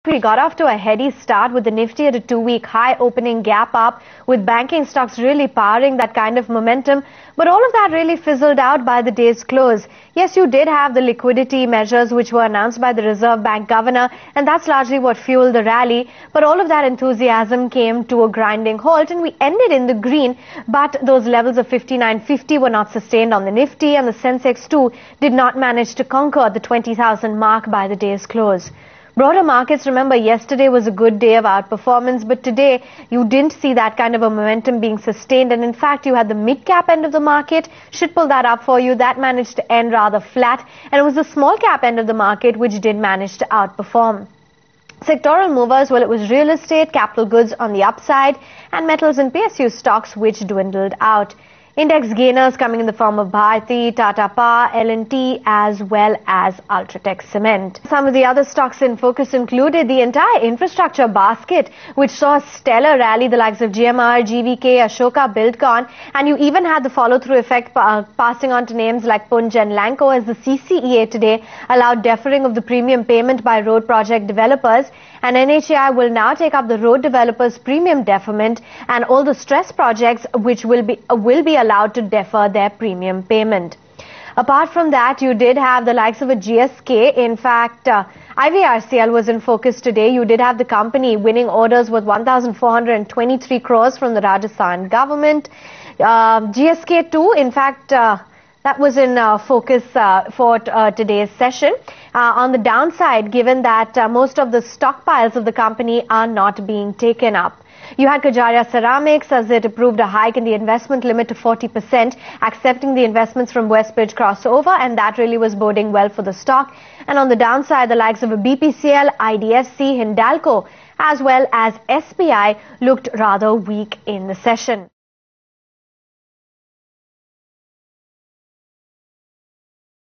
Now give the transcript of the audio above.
We got off to a heady start with the Nifty at a two-week high, opening gap up, with banking stocks really powering that kind of momentum. But all of that really fizzled out by the day's close. Yes, you did have the liquidity measures which were announced by the Reserve Bank governor, and that's largely what fueled the rally. But all of that enthusiasm came to a grinding halt, and we ended in the green. But those levels of 59.50 were not sustained on the Nifty, and the Sensex too did not manage to conquer the 20,000 mark by the day's close. Broader markets, remember, yesterday was a good day of outperformance, but today you didn't see that kind of a momentum being sustained, and in fact you had the mid-cap end of the market. Should pull that up for you. That managed to end rather flat, and it was the small cap end of the market which did manage to outperform. Sectoral movers, well, it was real estate, capital goods on the upside, and metals and PSU stocks which dwindled out. Index gainers coming in the form of Bharti, Tata Power, L&T, as well as Ultratech Cement. Some of the other stocks in focus included the entire infrastructure basket, which saw a stellar rally, the likes of GMR, GVK, Ashoka, Buildcon, and you even had the follow-through effect passing on to names like Punj and Lanco, as the CCEA today allowed deferring of the premium payment by road project developers, and NHAI will now take up the road developers' premium deferment, and all the stress projects which will be allowed to defer their premium payment. Apart from that, you did have the likes of a GSK. In fact, IVRCL was in focus today. You did have the company winning orders worth 1,423 crores from the Rajasthan government. GSK too, in fact, that was in focus for today's session. On the downside, given that most of the stockpiles of the company are not being taken up. You had Kajaria Ceramics as it approved a hike in the investment limit to 40%, accepting the investments from Westbridge crossover, and that really was boding well for the stock. And on the downside, the likes of a BPCL, IDFC, Hindalco, as well as SBI looked rather weak in the session.